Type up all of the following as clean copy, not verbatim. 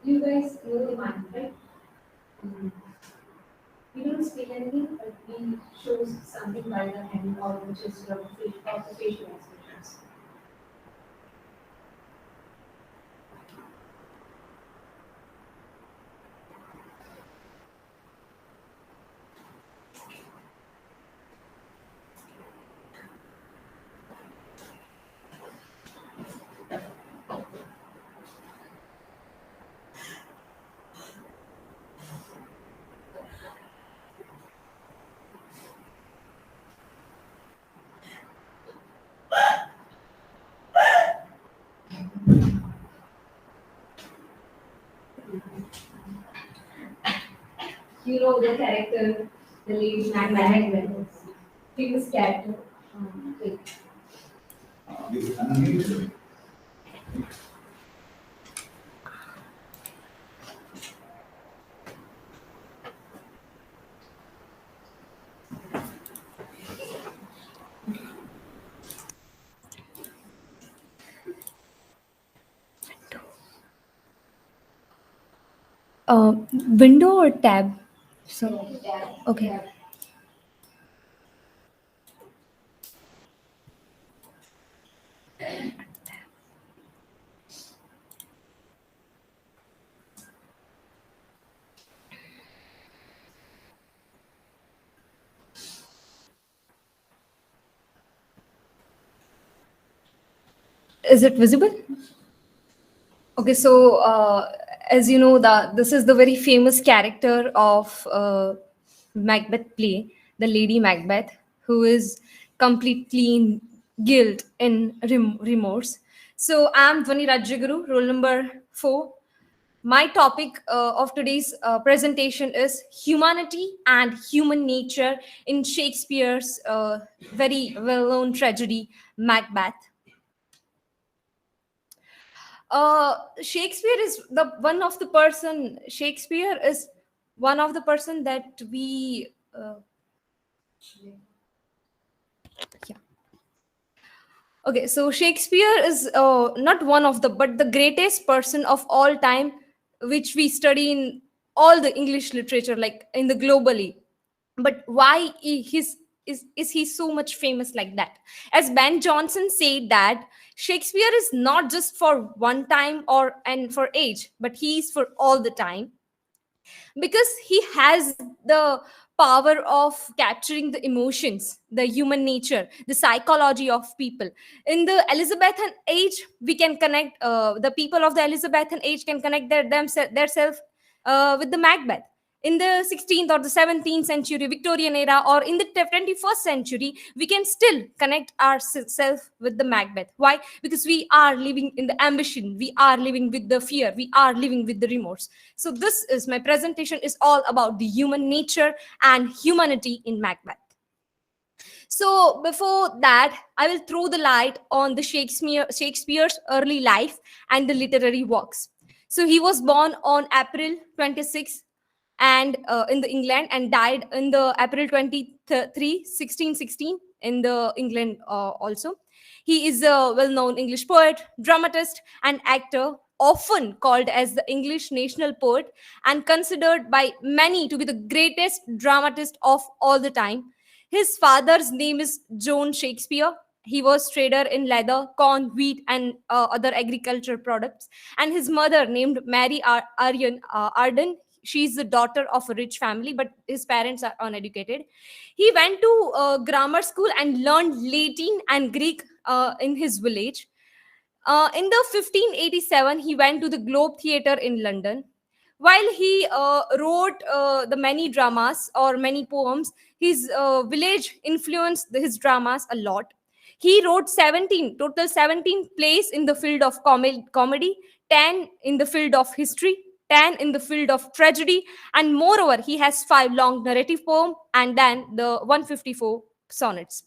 You guys know the mind, right? Mm. We don't speak anything, but we show something by the hand or the gesture of the facial expressions. You know the character, the lady Macbeth, famous character. Wait. Window or tab? So, okay. Is it visible? Okay, so as you know, this is the very famous character of Macbeth play, the Lady Macbeth, who is completely in guilt and remorse. So I'm Dhvani Rajyaguru, roll number 4. My topic of today's presentation is humanity and human nature in Shakespeare's very well-known tragedy, Macbeth. Shakespeare is one of the person that we yeah. Okay, so Shakespeare is not one of the but the greatest person of all time, which we study in all the English literature, like in the globally. But why is he so much famous like that? As Ben Jonson said that Shakespeare is not just for one time or and for age, but he is for all the time, because he has the power of capturing the emotions, the human nature, the psychology of people. In the Elizabethan age, we can connect, the people of the Elizabethan age can connect their self with the Macbeth. In the 16th or the 17th century Victorian era, or in the 21st century, we can still connect ourselves with the Macbeth. Why? Because we are living in the ambition, we are living with the fear, we are living with the remorse. So this is my presentation is all about the human nature and humanity in Macbeth. So before that, I will throw the light on the Shakespeare's early life and the literary works. So he was born on April 26th and in the England, and died in the April 1616 in the England also. He is a well-known English poet, dramatist, and actor, often called as the English national poet and considered by many to be the greatest dramatist of all the time. His father's name is John Shakespeare. He was trader in leather, corn, wheat, and other agriculture products. And his mother, named Mary Arden, she's the daughter of a rich family, but his parents are uneducated. He went to grammar school and learned Latin and Greek in his village. In the 1587, he went to the Globe Theatre in London. While he wrote the many dramas or many poems, his village influenced his dramas a lot. He wrote 17 plays in the field of comedy, 10 in the field of history, 10 in the field of tragedy, and moreover, he has 5 long narrative poems and then the 154 sonnets.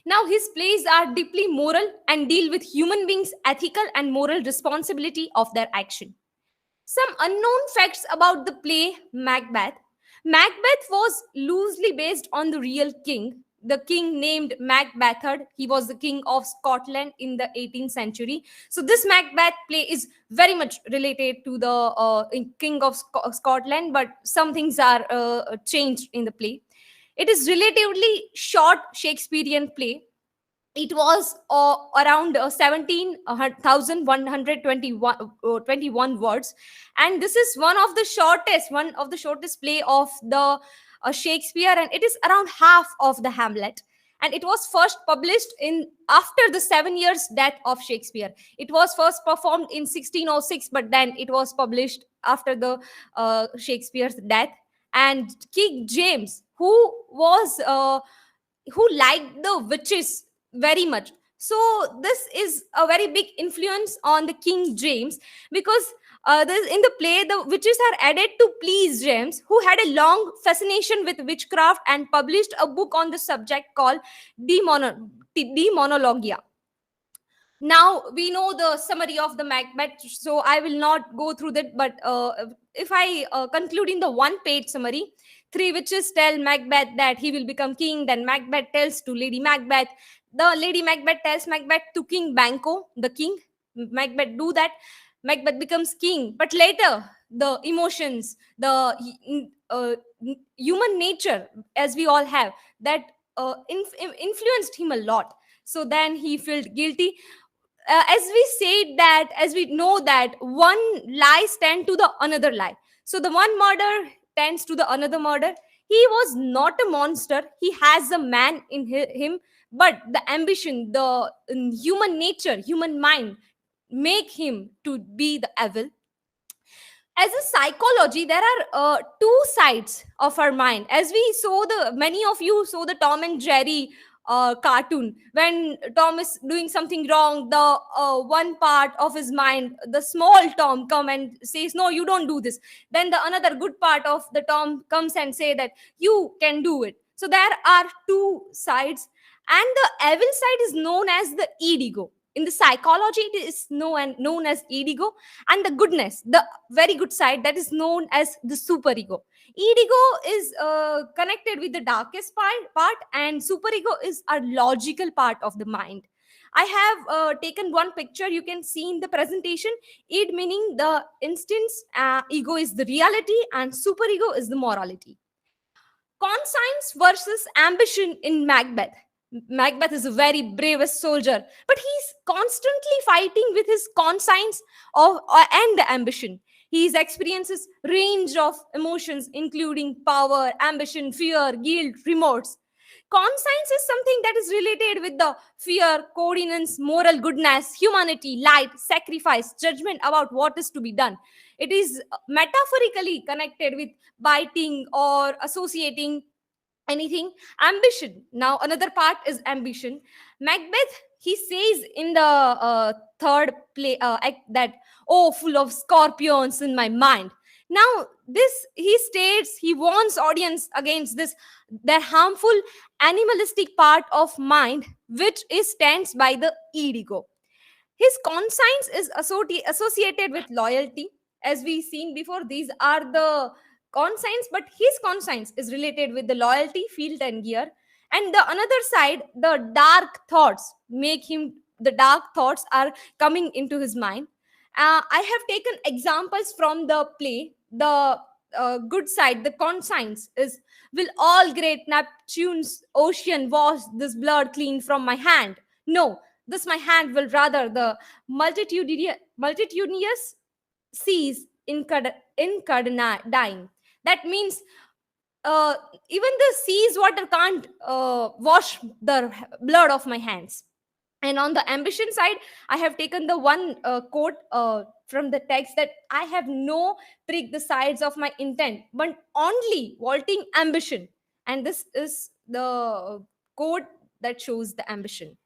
Now, his plays are deeply moral and deal with human beings' ethical and moral responsibility of their action. Some unknown facts about the play Macbeth. Macbeth was loosely based on the real king, the king named Macbethard. He was the king of Scotland in the 18th century. So this Macbeth play is very much related to the king of Scotland, but some things are changed in the play. It is relatively short Shakespearean play. It was around 17,121 words, and this is one of the shortest play of the Shakespeare, and it is around half of the Hamlet. And it was first published in after the 7 years death of Shakespeare. It was first performed in 1606, but then it was published after the Shakespeare's death. And King James, who liked the witches very much. So this is a very big influence on the King James, because in the play the witches are added to please James, who had a long fascination with witchcraft and published a book on the subject called Demonologia. Now we know the summary of the Macbeth, so I will not go through that. But if I conclude in the one-page summary, three witches tell Macbeth that he will become king. Then Macbeth tells to Lady Macbeth. The Lady Macbeth tells Macbeth to King Banquo, the king. Macbeth do that. Macbeth becomes king. But later, the emotions, the human nature, as we all have, that influenced him a lot. So then he felt guilty. As we know that one lie tend to the another lie. So the one murder tends to the another murder. He was not a monster. He has a man in him, but the ambition, the human nature, human mind make him to be the evil. As a psychology, there are two sides of our mind. As we saw, the many of you saw the Tom and Jerry cartoon. When Tom is doing something wrong, the one part of his mind, the small Tom, come and says, no, you don't do this. Then the another good part of the Tom comes and say that you can do it. So there are two sides, and the evil side is known as the ego. In the psychology, it is known as ego, and the goodness, the very good side, that is known as the superego. Ego is connected with the darkest part, and superego is a logical part of the mind. I have taken one picture you can see in the presentation. Id meaning the instance, ego is the reality, and superego is the morality. Conscience versus ambition in Macbeth. Macbeth is a very bravest soldier, but he's constantly fighting with his conscience and the ambition. He experiences range of emotions, including power, ambition, fear, guilt, remorse. Conscience is something that is related with the fear, coordinates, moral goodness, humanity, light, sacrifice, judgment about what is to be done. It is metaphorically connected with biting or associating anything. Ambition, now another part is ambition. Macbeth, he says in the third play act that, oh, full of scorpions in my mind. Now this, he states, he warns audience against this, their harmful animalistic part of mind, which is stands by the ego. His conscience is associated with loyalty. As we seen before, these are the conscience, but his conscience is related with the loyalty, field, and gear. And the another side, the dark thoughts make him, the dark thoughts are coming into his mind. I have taken examples from the play. The good side, the conscience is, will all great Neptune's ocean wash this blood clean from my hand? No, this my hand will rather the multitudinous seas incarnadine. That means even the sea's water can't wash the blood of my hands. And on the ambition side, I have taken the one quote from the text that I have no prick the sides of my intent, but only vaulting ambition. And this is the quote that shows the ambition.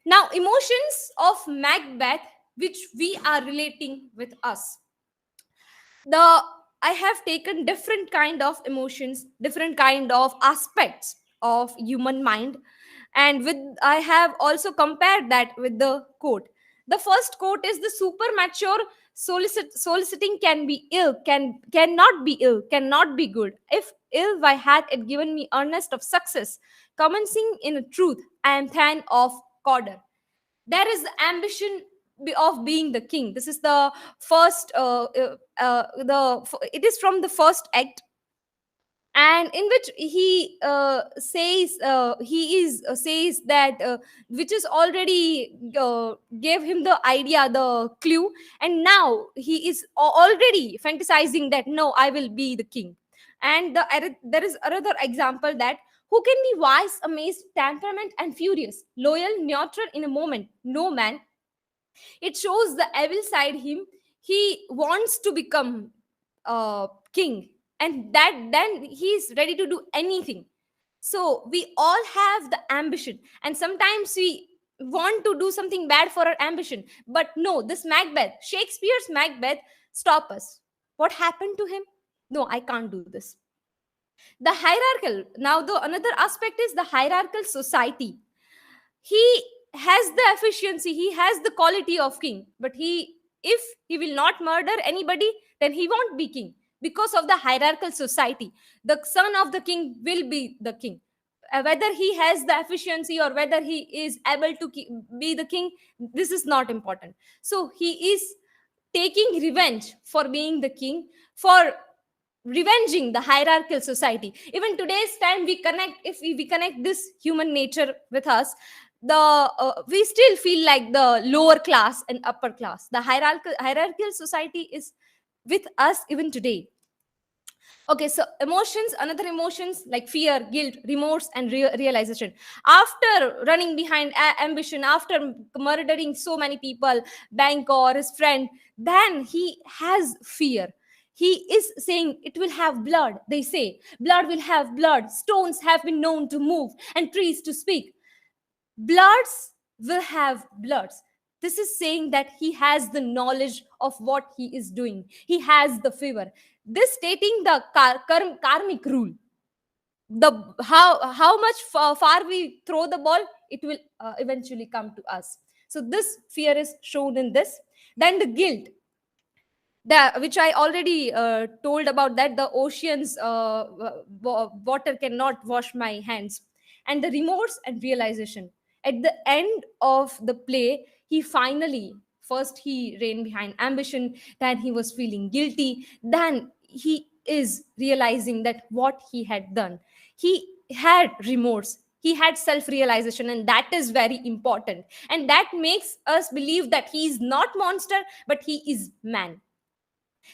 Now, emotions of Macbeth, which we are relating with us. The I have taken different kind of emotions, different kind of aspects of human mind, and with I have also compared that with the quote. The first quote is, the super mature soliciting can be ill, cannot be ill, cannot be good. If ill why hath it given me earnest of success, commencing in a truth, I am than of corder. There is the ambition of being the king. This is the first it is from the first act, and in which he says he is says that which is already gave him the idea, the clue, and now he is already fantasizing that no, I will be the king. And there is another example that who can be wise, amazed, temperament and furious, loyal, neutral in a moment, no man. It shows the evil side him. He wants to become king, and that then he's ready to do anything. So we all have the ambition, and sometimes we want to do something bad for our ambition, but no, this Macbeth, Shakespeare's Macbeth, stop us. What happened to him? No, I can't do this. The hierarchical, now the another aspect is the hierarchical society. He has the efficiency, he has the quality of king, but he, if he will not murder anybody, then he won't be king. Because of the hierarchical society, the son of the king will be the king. Whether he has the efficiency or whether he is able to be the king, this is not important. So he is taking revenge for being the king, for revenging the hierarchical society. Even today's time, we connect, if we connect this human nature with us, the we still feel like the lower class and upper class. The hierarchical society is with us even today. Okay, so emotions, another emotions like fear, guilt, remorse and realization. After running behind ambition, after murdering so many people, bank or his friend, then he has fear. He is saying it will have blood. They say blood will have blood, stones have been known to move and trees to speak. Bloods will have bloods. This is saying that he has the knowledge of what he is doing. He has the fever. This stating the karmic rule. The how much far we throw the ball, it will eventually come to us. So this fear is shown in this. Then the guilt, the which I already told about, that the oceans water cannot wash my hands. And the remorse and realization. At the end of the play, he finally, first he ran behind ambition, then he was feeling guilty, then he is realizing that what he had done, he had remorse, he had self realization, and that is very important. And that makes us believe that he is not monster, but he is man.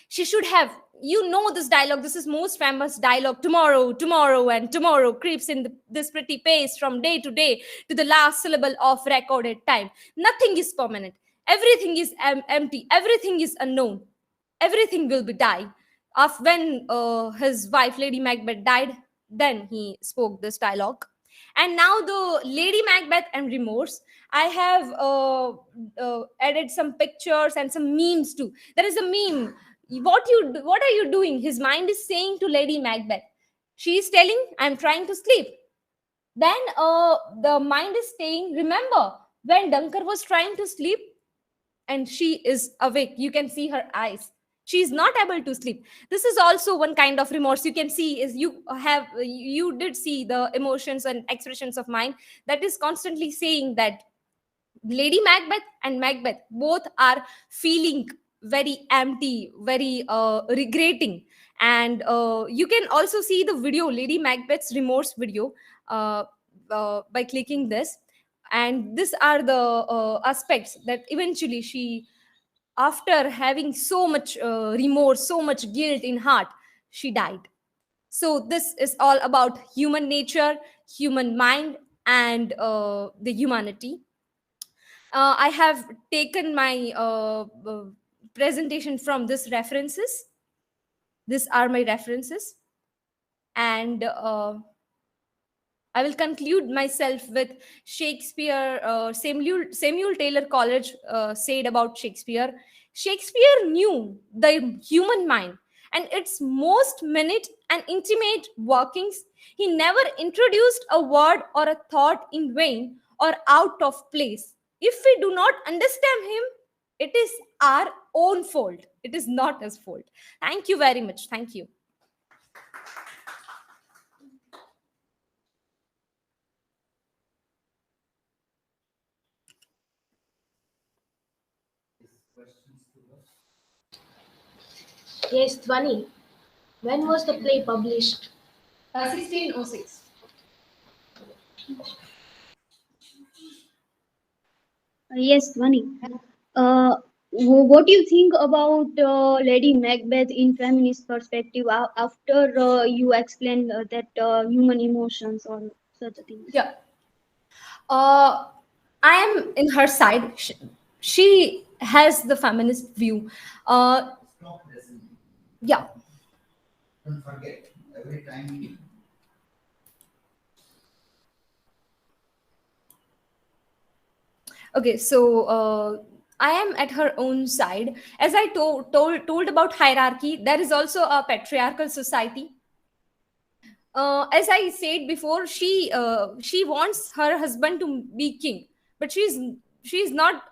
She should have, you know, this dialogue, this is most famous dialogue: tomorrow, tomorrow and tomorrow creeps in this pretty pace from day to day, to the last syllable of recorded time. Nothing is permanent, everything is empty, everything is unknown, everything will be die. Of when his wife Lady Macbeth died, then he spoke this dialogue. And now the Lady Macbeth and remorse, I have added some pictures and some memes too. There is a meme, what are you doing, his mind is saying to Lady Macbeth. She is telling, I'm trying to sleep. Then the mind is saying, remember when Dunkar was trying to sleep? And she is awake, you can see her eyes, she is not able to sleep. This is also one kind of remorse. You can see, is you did see the emotions and expressions of mind that is constantly saying that Lady Macbeth and Macbeth both are feeling very empty, very regretting. And you can also see the video, Lady Macbeth's remorse video, by clicking this. And these are the aspects that eventually she, after having so much remorse, so much guilt in heart, she died. So this is all about human nature, human mind, and the humanity. I have taken my presentation from this references. These are my references. And I will conclude myself with Shakespeare. Samuel Taylor College said about Shakespeare. Shakespeare knew the human mind and its most minute and intimate workings. He never introduced a word or a thought in vain or out of place. If we do not understand him, it is our own fault. It is not his fault. Thank you very much. Thank you. Yes, Dhwani. When was the play published? 1606. Yes, Dhvani. Uh, what do you think about Lady Macbeth in feminist perspective after you explained that human emotions or such things? Yeah. uh, I am in her side. She has the feminist view. Yeah. Okay, so I am at her own side. As I told about hierarchy, there is also a patriarchal society. As I said before, she wants her husband to be king, but she's not.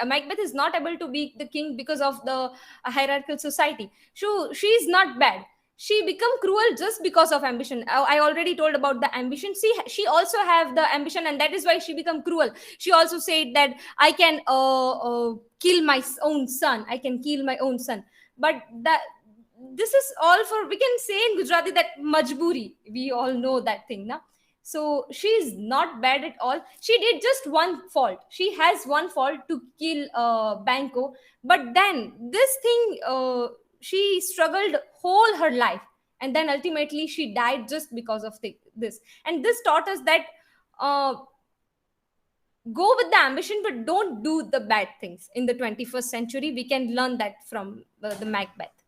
Macbeth is not able to be the king because of the hierarchical society. So she's not bad. She become cruel just because of ambition. I already told about the ambition. She also have the ambition, and that is why she become cruel. She also said that I can kill my own son. I can kill my own son. But that this is all for, we can say in Gujarati, that majburi. We all know that thing, na? So she is not bad at all. She did just one fault. She has one fault to kill Banco, but then this thing, she struggled whole her life, and then ultimately she died just because of this. And this taught us that uh, go with the ambition, but don't do the bad things. In the 21st century, we can learn that from the Macbeth.